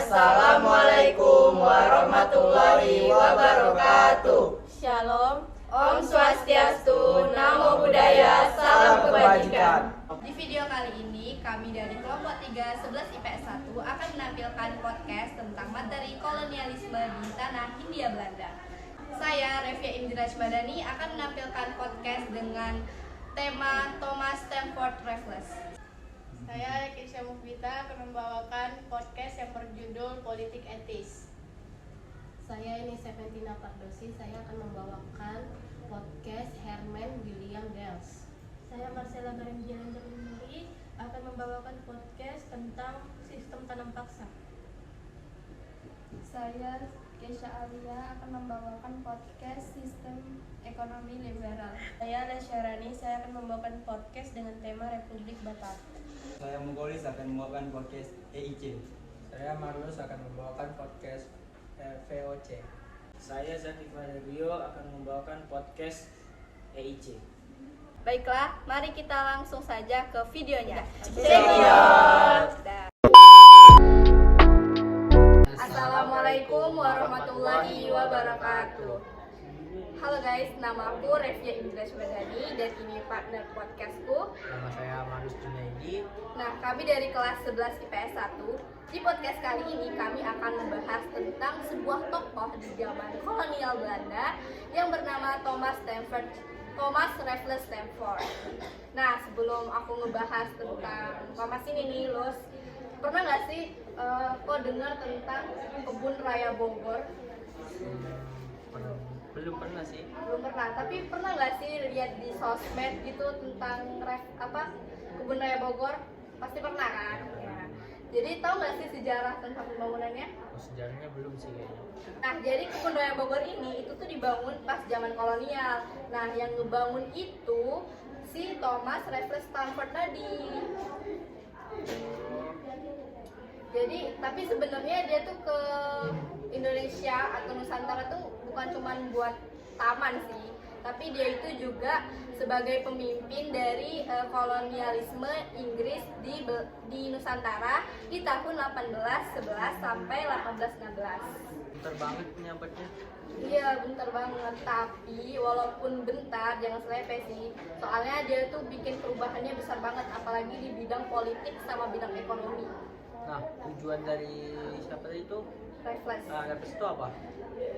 Assalamualaikum warahmatullahi wabarakatuh. Shalom. Om Swastiastu, Namo Buddhaya, Salam Kebajikan. Di video kali ini, kami dari kelompok 3 11 IPS 1 akan menampilkan podcast tentang materi kolonialisme di tanah Hindia Belanda. Saya, Revia Indira Madani, akan menampilkan podcast dengan tema Thomas Stamford Raffles. Saya Kisha Mufita akan membawakan podcast yang berjudul Politik Etis. Saya ini Seventina Pardosi, saya akan membawakan podcast Herman William Dels. Saya Marcella Karim Jalandari akan membawakan podcast tentang sistem tanam paksa. Saya Kesha Alia akan membawakan podcast Sistem Ekonomi Liberal. Saya Lesyarani, saya akan membawakan podcast dengan tema Republik Batak. Saya Menggolis akan membawakan podcast EIC. Saya Marlus akan membawakan podcast VOC. Saya Zaki Valerio akan membawakan podcast EIC. Baiklah, mari kita langsung saja ke videonya. Assalamualaikum warahmatullahi wabarakatuh. Halo guys, nama aku Revia Indra Madani dan ini partner podcastku. Nama saya Marus Junaidi. Nah, kami dari kelas 11 IPS 1. Di podcast kali ini kami akan membahas tentang sebuah tokoh di zaman kolonial Belanda yang bernama Thomas Raffles Stamford. Nah, sebelum aku ngebahas tentang Thomas ini nih, Los, pernah nggak sih kok dengar tentang kebun raya Bogor? Belum pernah sih. Belum pernah, tapi pernah nggak sih lihat di sosmed gitu tentang kebun raya Bogor? Pasti pernah kan? Ya. Jadi tahu nggak sih sejarah tentang pembangunannya? Sejarahnya belum sih kayaknya. Nah, jadi kebun raya Bogor ini itu tuh dibangun pas zaman kolonial. Nah, yang ngebangun itu si Thomas Raffles Stamford tadi. Jadi, tapi sebenarnya dia tuh ke Indonesia atau Nusantara tuh bukan cuma buat taman sih, tapi dia itu juga sebagai pemimpin dari kolonialisme Inggris di Nusantara di tahun 1811 sampai 1816. Bentar banget nyampernya. Iya, bentar banget, tapi walaupun bentar jangan selepeh sih. Soalnya dia tuh bikin perubahannya besar banget, apalagi di bidang politik sama bidang ekonomi. Nah, tujuan dari siapa tadi itu? Raffles. Raffles itu apa?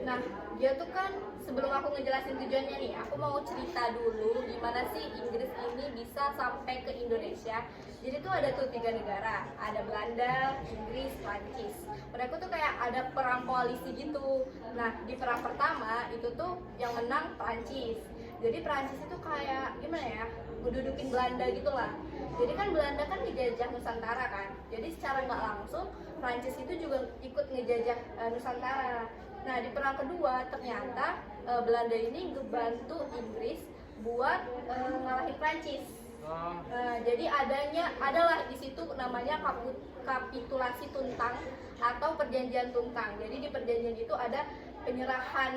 Nah, dia tuh kan sebelum aku ngejelasin tujuannya nih, aku mau cerita dulu gimana sih Inggris ini bisa sampai ke Indonesia. Jadi tuh ada tuh 3 negara, ada Belanda, Inggris, Prancis. Mereka tuh kayak ada perang koalisi gitu. Nah, di perang pertama itu tuh yang menang Prancis. Jadi Prancis itu kayak gimana ya, ngedudukin Belanda gitu lah. Jadi kan Belanda kan ngejajah Nusantara kan. Jadi secara nggak langsung Prancis itu juga ikut ngejajah Nusantara. Nah, di perang kedua ternyata Belanda ini ngebantu Inggris buat ngalahin Prancis. Jadi adalah di situ namanya kapitulasi Tuntang atau perjanjian Tuntang. Jadi di perjanjian itu ada penyerahan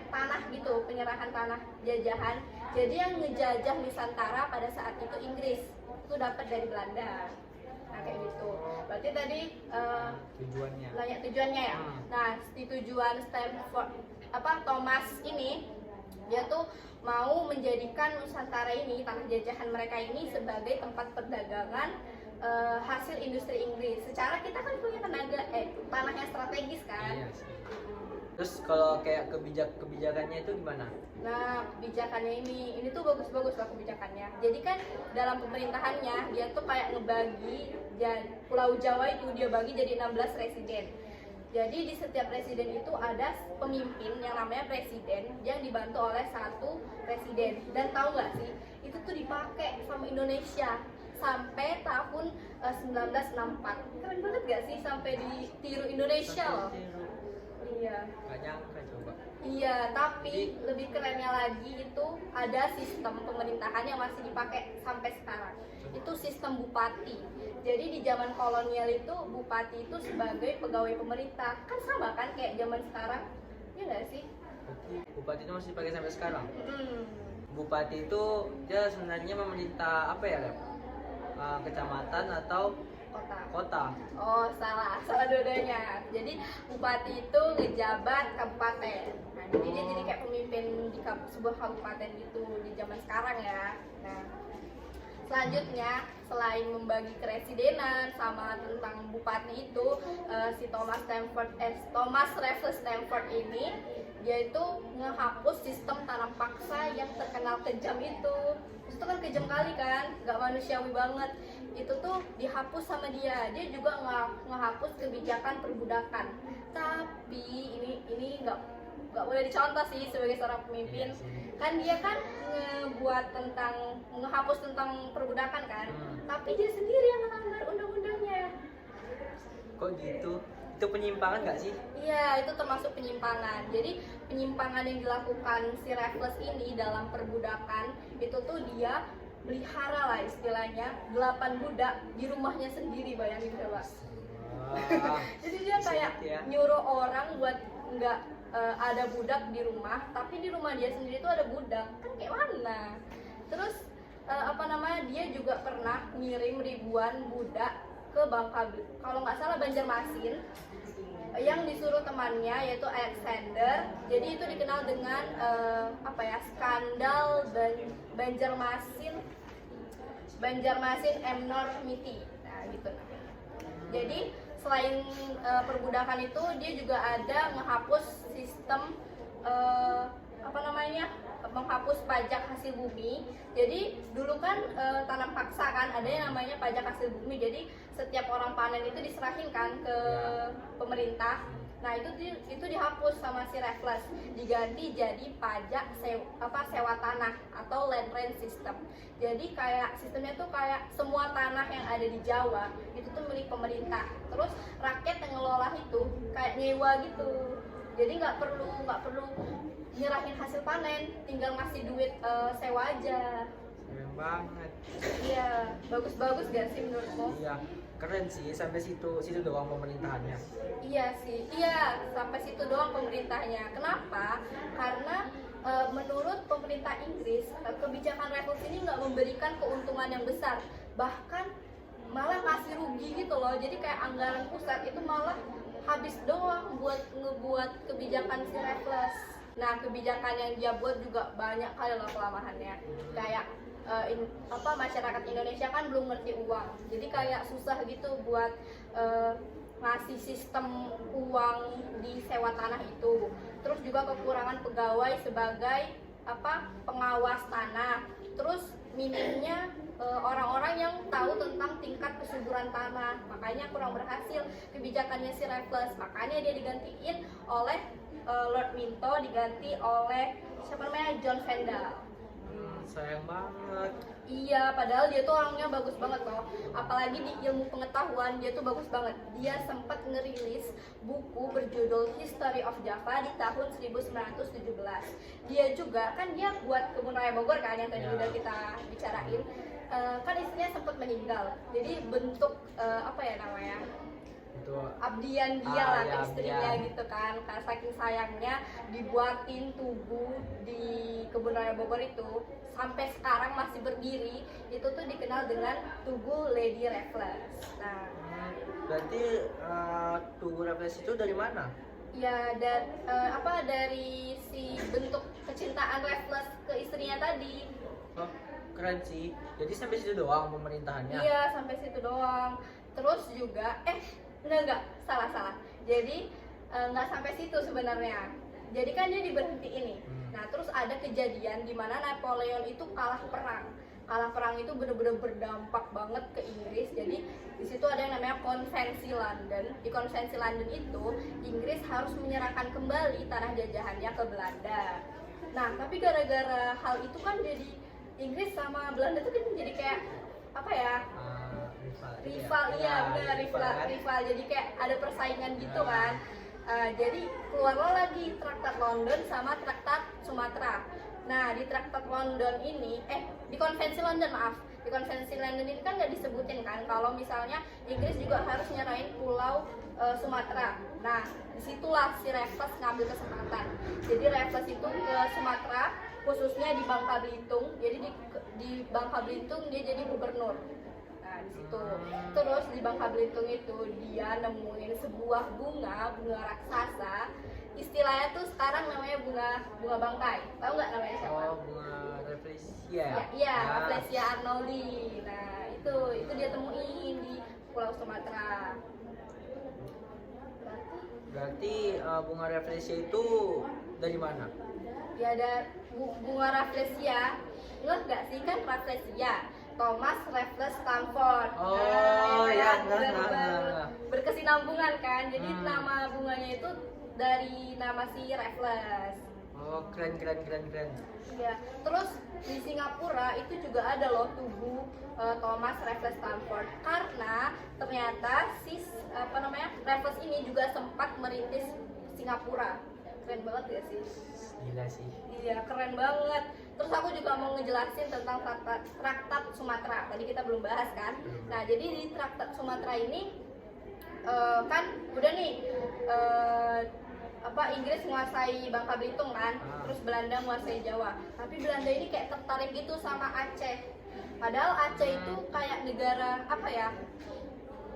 tanah gitu, penyerahan tanah jajahan. Jadi yang ngejajah Nusantara pada saat itu Inggris itu dapat dari Belanda. Nah, kayak gitu. Berarti tadi Tujuannya. banyak tujuannya ya. Nah, di tujuan Thomas ini dia tuh mau menjadikan Nusantara ini, tanah jajahan mereka ini sebagai tempat perdagangan hasil industri Inggris. Secara kita kan punya tanah yang strategis kan. Iya sih. Terus kalau kayak kebijakannya itu gimana? Nah, kebijakannya ini tuh bagus-bagus lah kebijakannya. Jadi kan dalam pemerintahannya dia tuh kayak ngebagi Pulau Jawa itu dia bagi jadi 16 residen. Jadi di setiap residen itu ada pemimpin yang namanya presiden yang dibantu oleh satu presiden. Dan tahu nggak sih, itu tuh dipakai sama Indonesia sampai tahun 1964. Keren banget gak sih sampai ditiru Indonesia loh. Iya. Gak nyangka coba. Iya, tapi lebih kerennya lagi itu ada sistem pemerintahan yang masih dipakai sampai sekarang. Itu sistem bupati. Jadi di zaman kolonial itu bupati itu sebagai pegawai pemerintah. Kan sama kan kayak zaman sekarang? Iya nggak sih? Bupati itu masih dipakai sampai sekarang. Bupati itu dia sebenarnya memerintah apa ya, Lep? Kecamatan atau kota? Kota. Oh, salah dua-duanya. Jadi bupati itu ngejabat kabupaten. Nah, jadi dia jadi kayak pemimpin di sebuah kabupaten gitu di zaman sekarang ya. Nah, selanjutnya selain membagi keresidenan sama tentang bupati itu, si Thomas Raffles Stamford ini dia itu ngehapus sistem tanam paksa yang terkenal kejam itu. Itu kan kejam kali kan, nggak manusiawi banget. Itu tuh dihapus sama dia. Dia juga ngehapus kebijakan perbudakan. Tapi ini nggak boleh dicontoh sih sebagai seorang pemimpin. Kan dia kan ngehapus tentang perbudakan kan. Tapi dia sendiri yang melanggar undang-undangnya. Kok gitu? Itu penyimpangan nggak sih? Iya, itu termasuk penyimpangan. Jadi penyimpangan yang dilakukan si Raffles ini dalam perbudakan itu tuh dia melihara lah istilahnya 8 budak di rumahnya sendiri, bayangin coba. Jadi dia kayak nyuruh orang buat nggak ada budak di rumah, tapi di rumah dia sendiri tuh ada budak, kan kayak mana? Terus dia juga pernah ngirim ribuan budak ke Bangka, kalau nggak salah Banjarmasin, yang disuruh temannya yaitu Alexander. Jadi itu dikenal dengan skandal Banjarmasin enormity. Nah, gitu. Jadi selain perbudakan itu, dia juga ada menghapus sistem menghapus pajak hasil bumi. Jadi dulu kan tanam paksa kan, ada yang namanya pajak hasil bumi. Jadi setiap orang panen itu diserahin kan ke pemerintah. Nah, itu dihapus sama si Raffles, diganti jadi pajak sewa tanah atau land rent system. Jadi kayak sistemnya tuh kayak semua tanah yang ada di Jawa itu tuh milik pemerintah. Terus rakyat yang ngelola itu kayak nyewa gitu. Jadi nggak perlu nyerahin hasil panen, tinggal ngasih duit sewa aja. Keren banget. Iya, bagus gak sih menurutmu? Iya, keren sih. Sampai situ doang pemerintahannya. Iya sih, iya sampai situ doang pemerintahnya. Kenapa? Karena menurut pemerintah Inggris, kebijakan Raffles ini nggak memberikan keuntungan yang besar, bahkan malah ngasih rugi gitu loh. Jadi kayak anggaran pusat itu malah habis doang buat ngebuat kebijakan si Raffles. Nah, kebijakan yang dia buat juga banyak kali loh kelemahannya. Kayak masyarakat Indonesia kan belum ngerti uang, jadi kayak susah gitu buat ngasih sistem uang di sewa tanah itu. Terus juga kekurangan pegawai sebagai pengawas tanah. Terus minimnya orang-orang yang tahu tentang tingkat kesuburan tanah, makanya kurang berhasil kebijakannya si Raffles. Makanya dia digantiin oleh Lord Minto, diganti oleh John Vandal. Sayang banget. Iya, padahal dia tuh orangnya bagus banget loh. Apalagi di ilmu pengetahuan dia tuh bagus banget. Dia sempat ngerilis buku berjudul History of Java di tahun 1917. Dia juga kan dia buat Kebun Raya Bogor kan yang tadi udah kita bicarain. Kan istrinya sempat meninggal. Jadi bentuk abdian dia lah ke istrinya gitu kan. Karena saking sayangnya dibuatin tugu di Kebun Raya Bogor itu, sampai sekarang masih berdiri. Itu tuh dikenal dengan Tugu Lady Raffles. Nah, berarti Tugu Raffles itu dari mana? Ya dari si bentuk kecintaan Raffles ke istrinya tadi. Oh, keren sih. Jadi sampai situ doang pemerintahannya? Iya, sampai situ doang. Terus juga enggak, salah. Jadi nggak sampai situ sebenarnya. Jadi kan dia diberhentiin nih. Nah, terus ada kejadian di mana Napoleon itu kalah perang. Kalah perang itu benar-benar berdampak banget ke Inggris. Jadi di situ ada yang namanya Konvensi London. Di Konvensi London itu Inggris harus menyerahkan kembali tanah jajahannya ke Belanda. Nah, tapi gara-gara hal itu kan jadi Inggris sama Belanda itu kan jadi kayak rival. Jadi kayak ada persaingan gitu kan. Jadi keluarlah lagi Traktat London sama Traktat Sumatera. Nah, di Traktat London ini di Konvensi London ini kan nggak disebutin kan kalau misalnya Inggris juga harus nyerahin pulau Sumatera. Nah, disitulah si Raffles ngambil kesempatan. Jadi Raffles itu ke Sumatera, khususnya di Bangka Belitung. Jadi di Bangka Belitung dia jadi gubernur. Nah, Nah di situ. Terus di Bangka Belitung itu dia nemuin sebuah bunga raksasa. Istilahnya tuh sekarang namanya bunga bangkai. Tahu nggak namanya siapa? Oh, bunga Rafflesia. Iya, Rafflesia arnoldi. Nah itu dia temuin di Pulau Sumatera. Berarti bunga Rafflesia itu dari mana? Ya ada bunga Rafflesia. Ingat nggak sih kan Rafflesia? Thomas Raffles Stamford. Oh, ya, berkesinambungan kan. Jadi nama bunganya itu dari nama si Raffles. Oh, keren. Iya. Terus di Singapura itu juga ada loh tugu Thomas Raffles Stamford. Karena ternyata Raffles ini juga sempat merintis Singapura. Keren banget ya sih? Gila sih. Iya, keren banget. Terus aku juga mau ngejelasin tentang Traktat Sumatera. Tadi kita belum bahas kan? Nah, jadi di Traktat Sumatera ini kan udah nih Inggris menguasai Bangka Belitung kan, terus Belanda menguasai Jawa. Tapi Belanda ini kayak tertarik gitu sama Aceh. Padahal Aceh itu kayak negara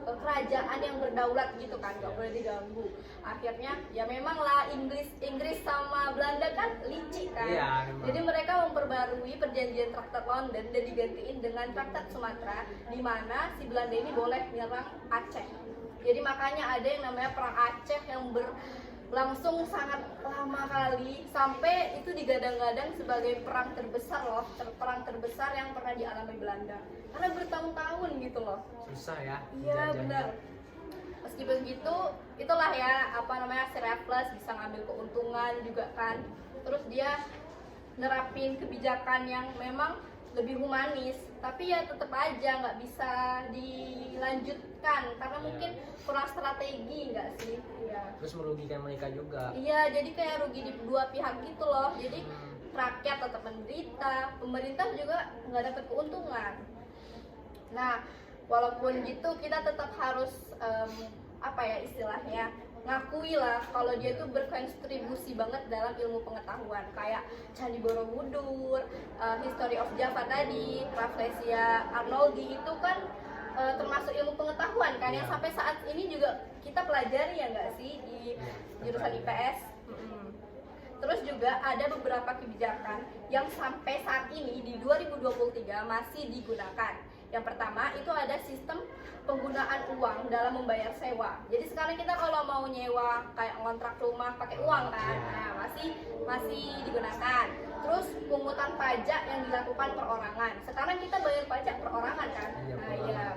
kerajaan yang berdaulat gitu kan, nggak boleh diganggu. Akhirnya ya memang lah Inggris sama Belanda kan licik kan. Iya, jadi mereka memperbarui perjanjian Traktat London dan digantiin dengan Traktat Sumatera, di mana si Belanda ini boleh menyerang Aceh. Jadi makanya ada yang namanya Perang Aceh yang berlangsung sangat lama kali, sampai itu digadang-gadang sebagai perang terbesar loh, perang terbesar yang pernah dialami Belanda. Karena bertahun-tahun gitu loh. Susah ya. Iya benar. Meskipun gitu, itulah ya si Raffles bisa ngambil keuntungan juga kan. Terus dia nerapin kebijakan yang memang lebih humanis, tapi ya tetap aja nggak bisa dilanjutkan karena mungkin kurang strategi nggak sih? Ya. Terus merugikan mereka juga. Iya, jadi kayak rugi di dua pihak gitu loh. Jadi rakyat tetap menderita, pemerintah juga nggak dapat keuntungan. Nah, walaupun gitu kita tetap harus istilahnya ngakui lah kalau dia tuh berkontribusi banget dalam ilmu pengetahuan, kayak Candi Borobudur, History of Java tadi, Rafflesia arnoldi itu kan termasuk ilmu pengetahuan kan yang sampai saat ini juga kita pelajari ya nggak sih di jurusan IPS. Terus juga ada beberapa kebijakan yang sampai saat ini di 2023 masih digunakan. Yang pertama itu ada sistem penggunaan uang dalam membayar sewa. Jadi sekarang kita kalau mau nyewa kayak ngontrak rumah pakai uang kan, nah masih digunakan. Terus pungutan pajak yang dilakukan perorangan. Sekarang kita bayar pajak perorangan kan?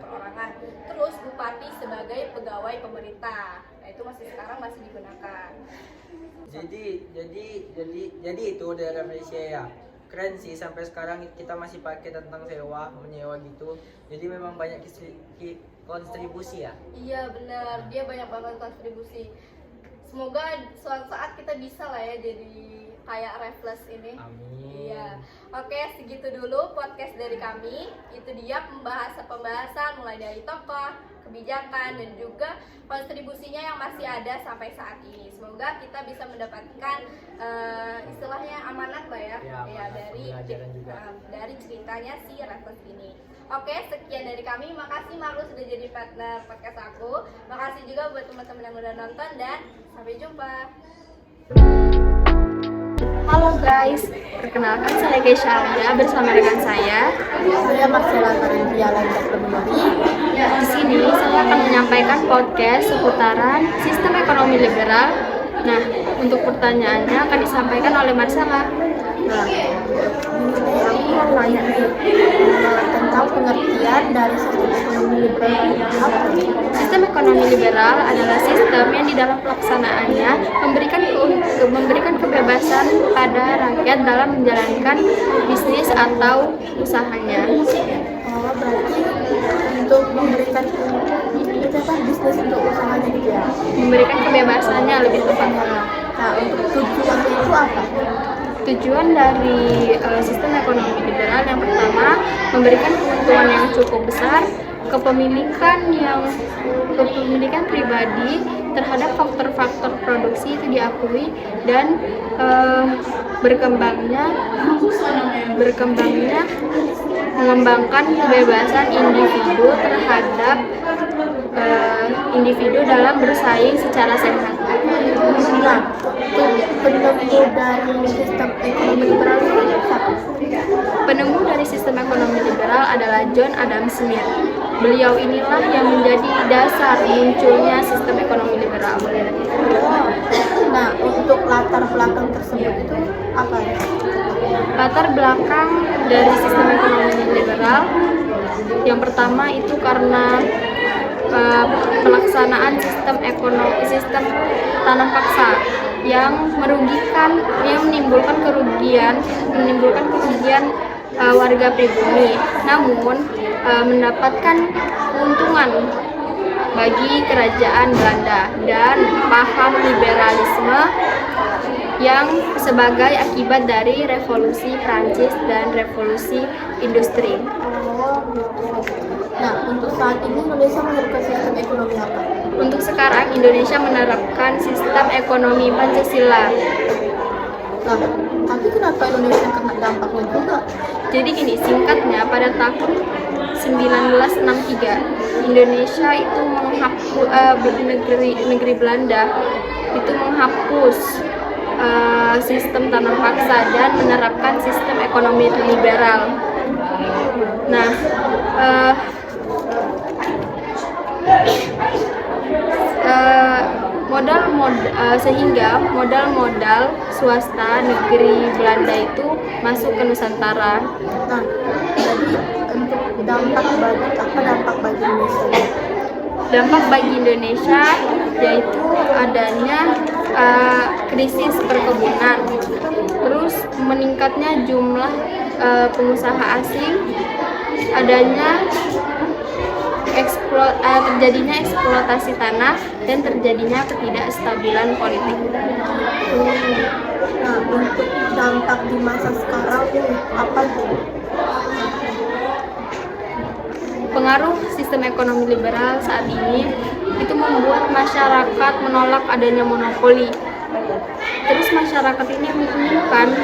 Perorangan. Terus bupati sebagai pegawai pemerintah. Nah itu masih digunakan. Jadi itu dari Rafflesia ya. Keren sih, sampai sekarang kita masih pakai tentang menyewa gitu. Jadi memang banyak kontribusi ya. Iya benar, dia banyak banget kontribusi. Semoga suatu saat kita bisa lah ya jadi kayak Raffles ini. Amin. Iya. Oke, segitu dulu podcast dari kami. Itu dia pembahasan mulai dari tokoh, kebijakan dan juga kontribusinya yang masih ada sampai saat ini. Semoga kita bisa mendapatkan istilahnya amanat lah ya, dari ceritanya si Raffles ini. Oke, sekian dari kami. Makasih Marlu sudah jadi partner podcast aku. Makasih juga buat teman-teman yang udah nonton dan sampai jumpa. Halo guys, perkenalkan saya Keisha Alia bersama rekan saya Marcella Tarendia Lanjak Temenori. Di sini saya akan menyampaikan podcast seputaran sistem ekonomi liberal. Nah, untuk pertanyaannya akan disampaikan oleh Marcella. Aku mau nanya nih tentang pengertian dari sistem ekonomi liberal apa? Sistem ekonomi liberal adalah sistem yang di dalam pelaksanaannya memberikan kebebasan pada rakyat dalam menjalankan bisnis atau usahanya. Oh, berarti untuk memberikan bisnis untuk usahanya gitu ya? Memberikan kebebasannya lebih tepat. Nah, untuk tujuannya itu apa? Tujuan dari sistem ekonomi liberal yang pertama memberikan keuntungan yang cukup besar kepemilikan pribadi terhadap faktor-faktor produksi itu diakui, dan mengembangkan kebebasan individu terhadap individu dalam bersaing secara sehat. Nah, penemu dari sistem ekonomi liberal itu siapa? Penemu dari sistem ekonomi liberal adalah John Adam Smith. Beliau inilah yang menjadi dasar munculnya sistem ekonomi liberal. Nah, untuk latar belakang tersebut itu apa ya? Latar belakang dari sistem ekonomi liberal, yang pertama itu karena pelaksanaan sistem tanam paksa yang menimbulkan kerugian warga pribumi, namun mendapatkan keuntungan bagi kerajaan Belanda, dan paham liberalisme yang sebagai akibat dari revolusi Prancis dan revolusi industri. Nah, untuk saat ini Indonesia menerapkan sistem ekonomi apa? Untuk sekarang Indonesia menerapkan sistem ekonomi Pancasila. Nah, tapi kenapa Indonesia kena dampaknya juga? Jadi gini, singkatnya pada tahun 1963 Indonesia itu negeri Belanda itu menghapus sistem tanam paksa dan menerapkan sistem ekonomi liberal. Nah, sehingga modal swasta negeri Belanda itu masuk ke Nusantara. Nah, jadi untuk dampak bagi Indonesia? Dampak bagi Indonesia yaitu adanya krisis perkebunan, terus meningkatnya jumlah pengusaha asing, adanya terjadinya eksploitasi tanah, dan terjadinya ketidakstabilan politik. Nah, untuk dampak di masa sekarang ini apa sih? Pengaruh sistem ekonomi liberal saat ini itu membuat masyarakat menolak adanya monopoli. Terus masyarakat ini menginginkan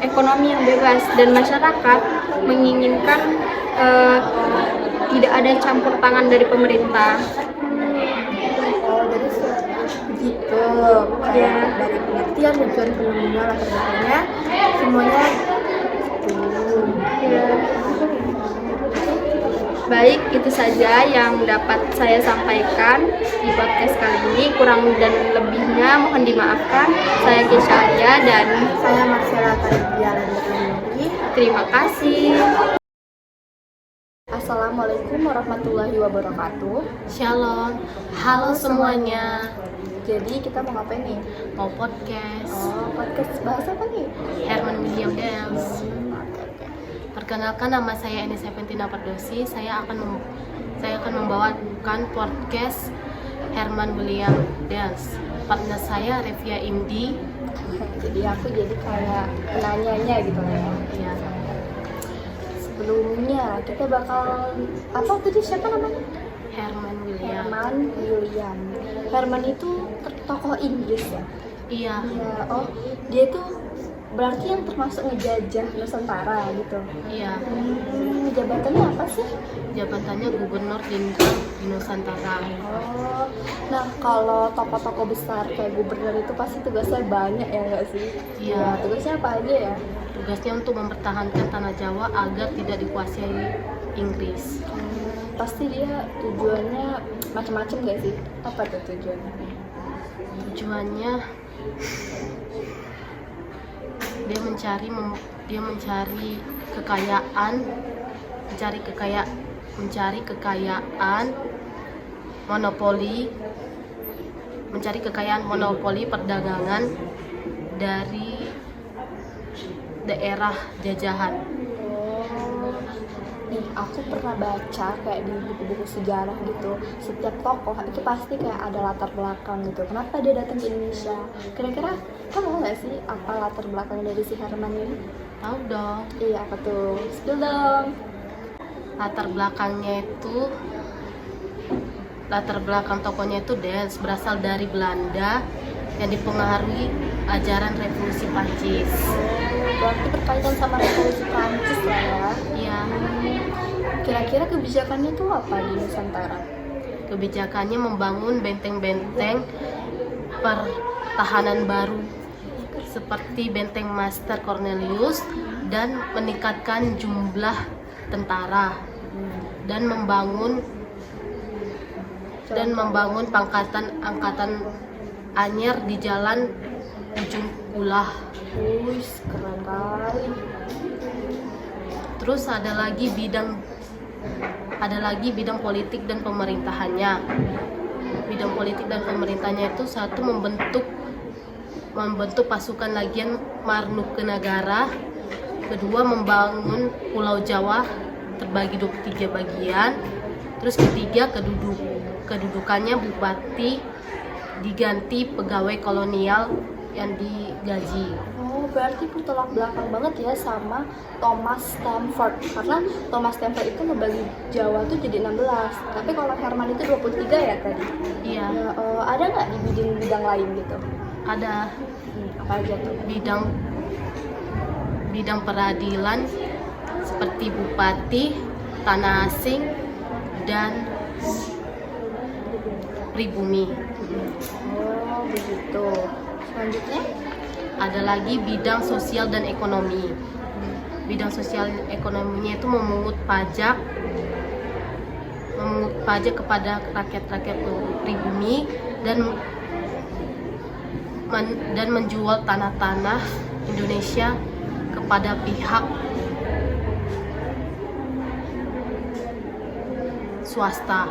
ekonomi yang bebas, dan masyarakat menginginkan tidak ada campur tangan dari pemerintah. Oh, jadi gitu. Kayak dari pengertian tujuan penemunya, latar belakangnya, semuanya Ya. Baik, itu saja yang dapat saya sampaikan di podcast kali ini. Kurang dan lebihnya mohon dimaafkan. Saya Kesha Alia dan saya Marcella Taribian. terima kasih. Assalamualaikum warahmatullahi wabarakatuh. Shalom. Halo semuanya. Jadi kita mau ngapain nih? Mau podcast Podcast bahas apa nih? Herman William Dance. Perkenalkan, nama saya Eni Sepentina Pardosi. Saya akan membawakan podcast Herman William Dance. Partner saya Revia Imdi. Jadi aku jadi kayak penanyanya gitu ya. Ya. Sebelumnya kita bakal apa tadi, siapa namanya? Herman William. Herman William. Herman itu tokoh Inggris ya? Iya. Ya, oh dia itu berarti yang termasuk ngejajah Nusantara gitu. Iya. Jabatannya apa sih? Jabatannya Gubernur Jenderal di Nusantara. Oh, nah kalau tokoh-tokoh besar kayak gubernur itu pasti tugasnya banyak ya nggak sih? Iya. Ya, tugasnya apa aja ya? Tugasnya untuk mempertahankan tanah Jawa agar tidak dikuasai Inggris. Pasti dia tujuannya macam-macam nggak sih? Apa tuh tujuannya? Tujuannya dia mencari kekayaan, monopoli perdagangan dari daerah jajahan. Nih, aku pernah baca kayak di buku-buku sejarah gitu, setiap tokoh itu pasti kayak ada latar belakang gitu. Kenapa dia datang ke Indonesia? Kira-kira kamu nggak sih apa latar belakang dari si Herman ini? Tahu dong. Iya, apa tuh? Spill dong. latar belakang tokonya itu Dels, berasal dari Belanda yang dipengaruhi ajaran revolusi Prancis. Berarti berkaitan sama revolusi Prancis lah ya. Iya. Kira-kira kebijakannya tuh apa di Nusantara? Kebijakannya membangun benteng-benteng pertahanan baru seperti benteng Master Cornelius dan meningkatkan jumlah tentara dan membangun angkatan anyar di jalan ujung Ulah. Wih, keren kali. Terus ada lagi bidang politik dan pemerintahannya. Bidang politik dan pemerintahnya itu satu membentuk pasukan Legian Marnukegara, kedua membangun Pulau Jawa terbagi 23 bagian, terus ketiga kedudukannya bupati diganti pegawai kolonial yang digaji. Oh, berarti bertolak belakang banget ya sama Thomas Stamford. Karena Thomas Stamford itu ngebagi Jawa tuh jadi 16. Tapi kalau Herman itu 23 ya tadi? Iya. Ya, ada nggak di bidang lain gitu? Ada Apa aja tuh? bidang peradilan seperti bupati, tanah asing, dan pribumi. Oh, begitu. Selanjutnya? Ada lagi bidang sosial dan ekonomi. Bidang sosial ekonominya itu memungut pajak kepada rakyat-rakyat pribumi dan menjual tanah-tanah Indonesia kepada pihak swasta.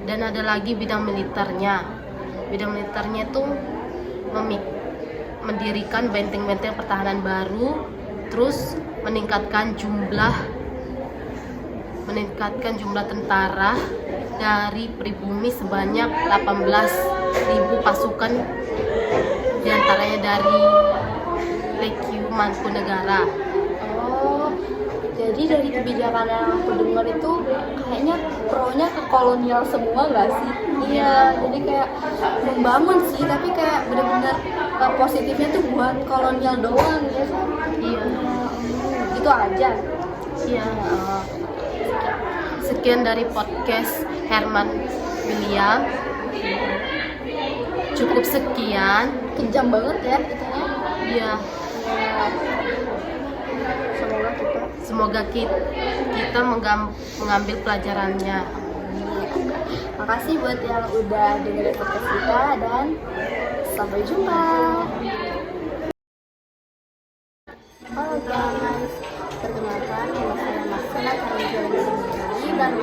Dan ada lagi bidang militernya. Bidang militernya itu mendirikan benteng-benteng pertahanan baru, terus meningkatkan jumlah tentara dari pribumi sebanyak 18.000 pasukan, diantaranya dari Legiun Mangkunegara. Oh, jadi dari kebijakan yang aku dengar itu kayaknya pro-nya ke kolonial semua nggak sih? Iya, jadi kayak membangun sih, tapi kayak benar-benar positifnya tuh buat kolonial doang ya kan? Iya. Itu aja. Iya. Sekian dari podcast Herman William. Cukup sekian. Kejam banget ya kitanya. Iya. Semoga kita mengambil pelajarannya. Makasih buat yang udah dengerin podcast kita dan sampai jumpa. Halo guys, perkenalkan nama saya Marcella Karunjani dan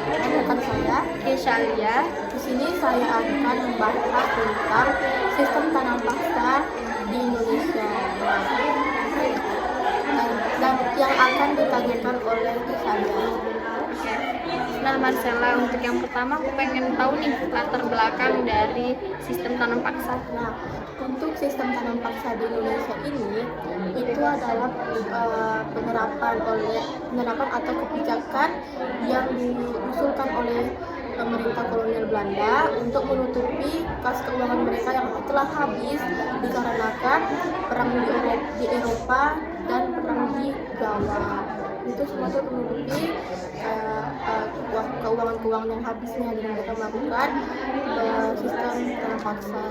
rekan saya Kesalia. Di sini saya akan membahas tentang sistem tanam paksa di Indonesia. Dan yang akan ditanyakan oleh saya. Nah Marcella, untuk yang pertama aku pengen tahu nih latar belakang dari sistem tanam paksa. Nah, untuk sistem tanam paksa di Indonesia ini itu adalah penerapan atau kebijakan yang diusulkan oleh pemerintah kolonial Belanda untuk menutupi kas keuangan mereka yang telah habis dikarenakan perang di Eropa dan perang di Jawa. Itu semua itu menutupi keuangan yang habisnya dengan mereka melakukan sistem tanam paksa.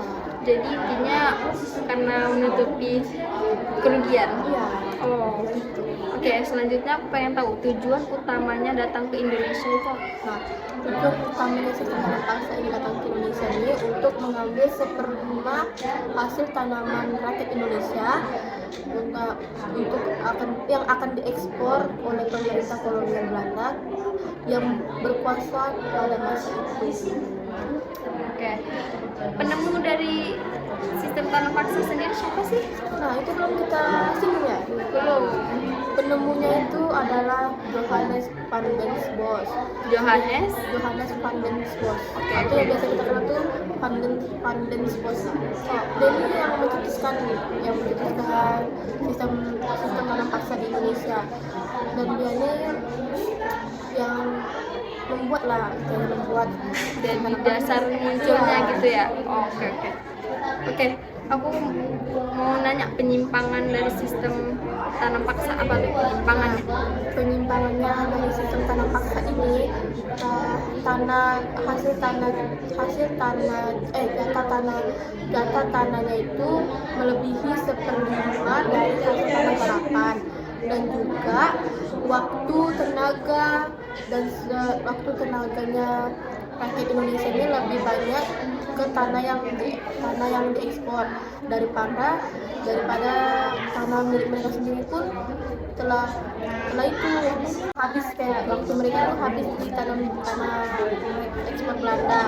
Jadi intinya karena menutupi kerugian. Iya. Oh gitu. Oke, selanjutnya aku pengen tahu tujuan utamanya datang ke Indonesia itu. Nah, tujuan utamanya sistem tanam paksa ini datang ke Indonesia ini untuk mengambil 1/5 hasil tanaman rakyat Indonesia yang akan diekspor oleh pemerintah kolonial Belanda yang berkuasa pada masa itu. Oke. Penemu dari sistem tanam paksa sendiri siapa sih? Nah, itu belum kita singgung ya? Belum. Penemunya itu adalah Johannes van den Bosch. Johannes van den Bosch. Oke, itu yang biasa kita kenal tuh van den Bosch. Dia ini yang mencetuskan sistem tanam paksa di Indonesia. dan dia yang membuat lah, yang membuat dari dasar munculnya gitu ya. Oke, aku mau nanya penyimpangan dari sistem tanam paksa, apa tuh penyimpangannya? Penyimpangannya dari sistem tanam paksa ini, data tanahnya itu melebihi 1/5 dari hasil tanah garapan, dan juga waktu tenaganya rakyat Indonesia ini lebih banyak ke tanah yang diekspor daripada tanah milik mereka sendiri pun setelah itu habis, kayak waktu mereka tuh habis di tanah ekspor Belanda.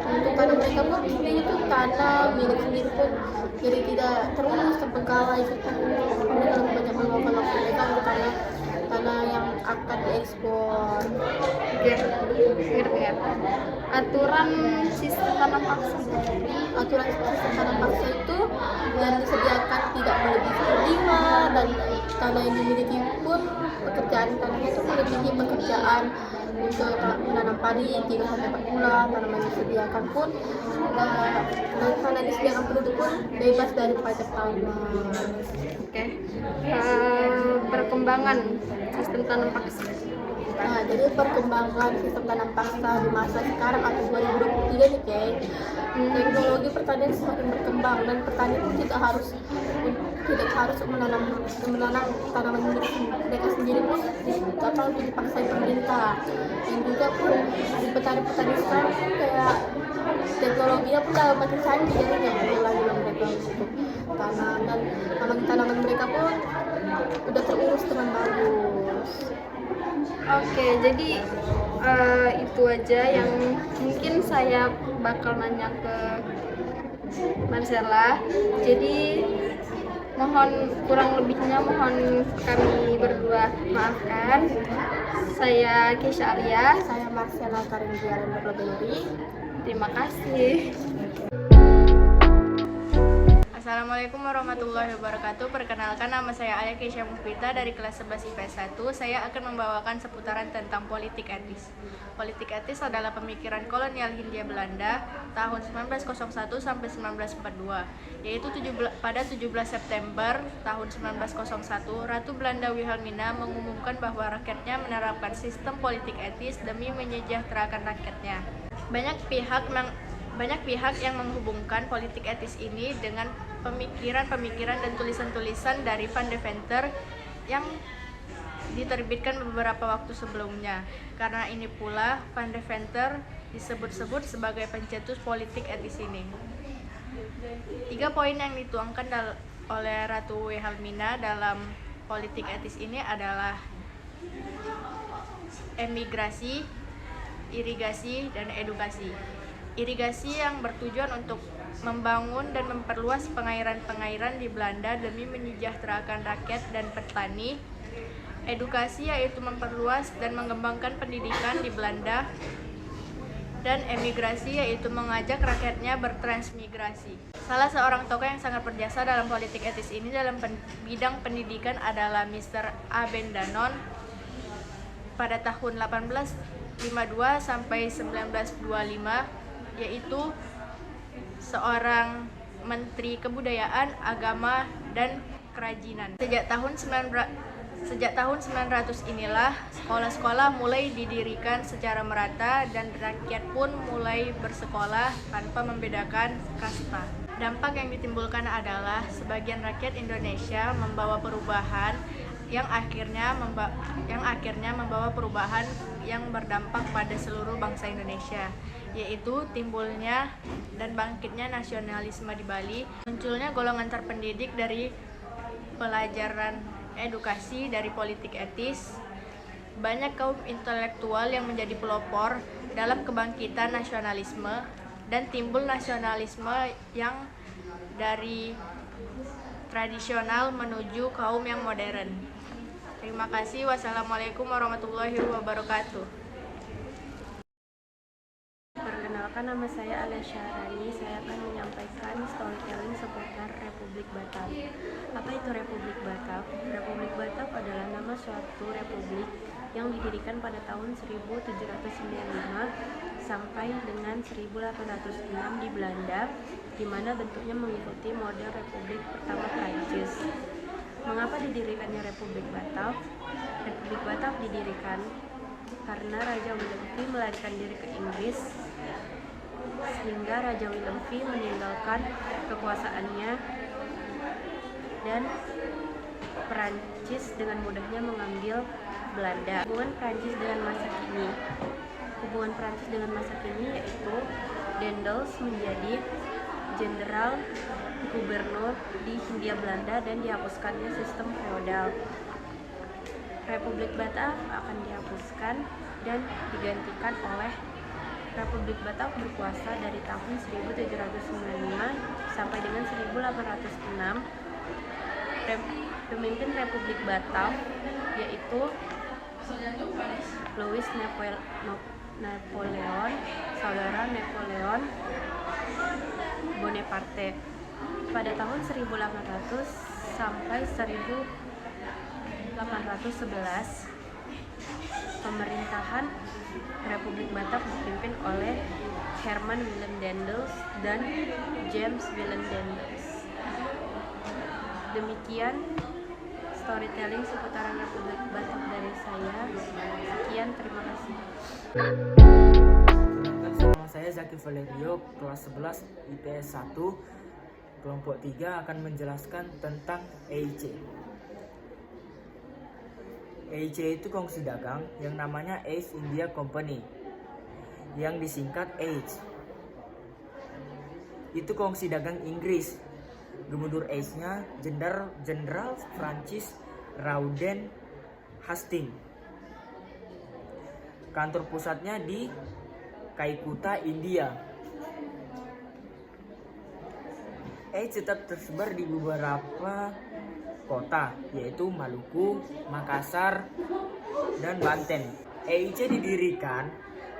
Untuk tanah mereka pun itu tanah milik sendiri pun jadi tidak terurus terbengkalai gitu. Mereka lebih banyak menggunakan waktu mereka untuk tanah yang akan diekspor. Oke, ngerti ya. Aturan sistem tanam paksa itu yang disediakan tidak melebihi 5, dan tanah yang dimiliki pun tanahnya itu melebihi pekerjaan untuk menanam padi 3-4 bulan. Tanaman yang disediakan pun tanah yang disediakan penduduk pun bebas dari pajak tanah. Oke. Perkembangan sistem tanam paksa. Nah, jadi perkembangan sistem tanam paksa di masa sekarang atau 2023 nih, teknologi pertanian semakin berkembang, dan petani pun tidak harus menanam tanaman mereka sendiri pun atau dipaksa pemerintah. Dan juga pun di petani sekarang pun kayak teknologinya pun udah makin canggih, jadi nggak perlu lagi mereka untuk tanam, dan tanaman mereka pun udah terurus dengan bagus. Oke, jadi itu aja yang mungkin saya bakal nanya ke Marcella. Jadi mohon kurang lebihnya mohon kami berdua maafkan. Saya Keisha Alia. Saya Marcella Karindia Berdiri. Terima kasih. Assalamualaikum warahmatullahi wabarakatuh. Perkenalkan, nama saya Aya Keisha Mufita dari kelas 11 IPS 1. Saya akan membawakan seputaran tentang politik etis. Politik etis adalah pemikiran kolonial Hindia Belanda tahun 1901 sampai 1942, yaitu pada 17 September tahun 1901, Ratu Belanda Wilhelmina mengumumkan bahwa rakyatnya menerapkan sistem politik etis demi menyejahterakan rakyatnya. Banyak pihak yang menghubungkan politik etis ini dengan pemikiran-pemikiran dan tulisan-tulisan dari Van Deventer yang diterbitkan beberapa waktu sebelumnya. Karena ini pula Van Deventer disebut-sebut sebagai pencetus politik etis ini. 3 poin yang dituangkan oleh Ratu Wilhelmina dalam politik etis ini adalah emigrasi, irigasi, dan edukasi. Irigasi yang bertujuan untuk membangun dan memperluas pengairan-pengairan di Belanda demi menyejahterakan rakyat dan petani. Edukasi yaitu memperluas dan mengembangkan pendidikan di Belanda. Dan emigrasi yaitu mengajak rakyatnya bertransmigrasi. Salah seorang tokoh yang sangat berjasa dalam politik etis ini dalam bidang pendidikan adalah Mr. Abendanon pada tahun 1852 sampai 1925, yaitu seorang Menteri Kebudayaan, Agama, dan Kerajinan. Sejak tahun 900 inilah sekolah-sekolah mulai didirikan secara merata dan rakyat pun mulai bersekolah tanpa membedakan kasta. Dampak yang ditimbulkan adalah sebagian rakyat Indonesia membawa perubahan yang akhirnya membawa perubahan yang berdampak pada seluruh bangsa Indonesia, yaitu timbulnya dan bangkitnya nasionalisme di Bali, munculnya golongan terpendidik dari pelajaran edukasi dari politik etis, banyak kaum intelektual yang menjadi pelopor dalam kebangkitan nasionalisme, dan timbul nasionalisme yang dari tradisional menuju kaum yang modern. Terima kasih. Wassalamualaikum warahmatullahi wabarakatuh. Perkenalkan, Perkenalkan, nama saya Alia Syahrani. Saya akan menyampaikan storytelling seputar Republik Batak. Apa itu Republik Batak? Republik Batak adalah nama suatu republik yang didirikan pada tahun 1795 sampai dengan 1806 di Belanda, di mana bentuknya mengikuti model Republik pertama Prancis. Mengapa didirikannya Republik Batak? Republik Batak didirikan karena Raja Willem V melarikan diri ke Inggris, sehingga Raja Willem V meninggalkan kekuasaannya dan Perancis dengan mudahnya mengambil Belanda. Hubungan Perancis dengan masa kini yaitu Daendels menjadi jenderal gubernur di Hindia Belanda dan dihapuskannya sistem feodal. Republik Batak akan dihapuskan dan digantikan oleh Republik Batak berkuasa dari tahun 1795 sampai dengan 1806. Pemimpin Republik Batak yaitu Louis Napoleon, saudara Napoleon Bonaparte. Pada tahun 1800 sampai 1811, pemerintahan Republik Batak dipimpin oleh Herman Willem Daendels dan James Willem Daendels. Demikian storytelling seputaran Republik Batak dari saya. Sekian, terima kasih. Nama saya Zaki Valerio, kelas 11 IPS 1, kelompok 3 akan menjelaskan tentang EIC. EIC itu kongsi dagang yang namanya East India Company, yang disingkat EIC. Itu kongsi dagang Inggris. Gubernur EIC-nya Jenderal Francis Rawdon Hastings. Kantor pusatnya di Calcutta, India. EIC tetap tersebar di beberapa kota, yaitu Maluku, Makassar, dan Banten. EIC didirikan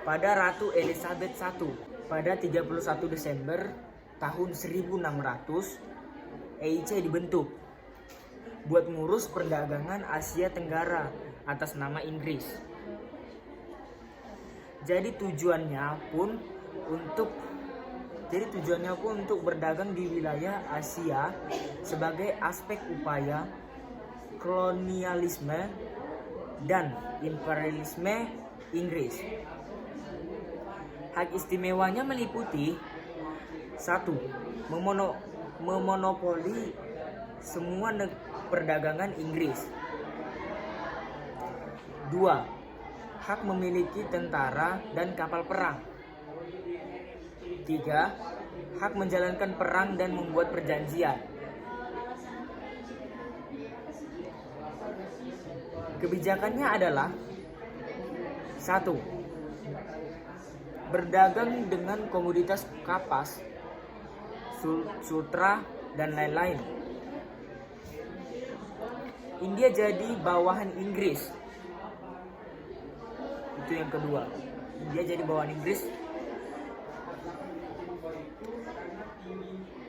pada Ratu Elizabeth I pada 31 Desember tahun 1600. EIC dibentuk buat ngurus perdagangan Asia Tenggara atas nama Inggris. Jadi tujuannya pun untuk berdagang di wilayah Asia sebagai aspek upaya kolonialisme dan imperialisme Inggris. Hak istimewanya meliputi 1. Memonopoli semua perdagangan Inggris. 2. Hak memiliki tentara dan kapal perang. 3. Hak menjalankan perang dan membuat perjanjian. Kebijakannya adalah 1. Berdagang dengan komoditas kapas, sutra, dan lain-lain. India jadi bawahan Inggris. Itu yang kedua. India jadi bawahan Inggris.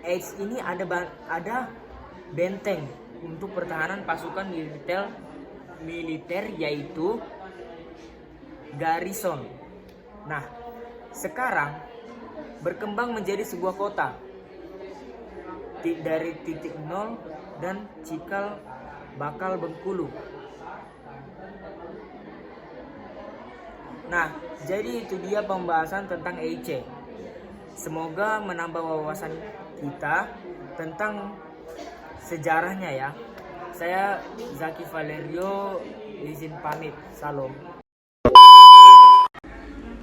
EIC ini ada benteng untuk pertahanan pasukan militer yaitu garrison. Nah, sekarang berkembang menjadi sebuah kota dari titik nol dan cikal bakal Bengkulu. Nah, jadi itu dia pembahasan tentang EIC. Semoga menambah wawasan kita tentang sejarahnya ya. Saya Zaki Valerio, izin pamit. Salam.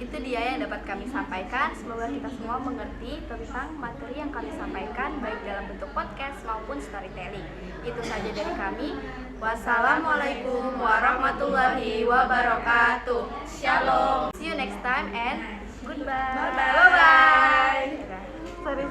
Itu dia yang dapat kami sampaikan. Semoga kita semua mengerti tentang materi yang kami sampaikan, baik dalam bentuk podcast maupun storytelling. Itu saja dari kami. Wassalamualaikum warahmatullahi wabarakatuh. Shalom. See you next time and goodbye. Bye bye. Sorry.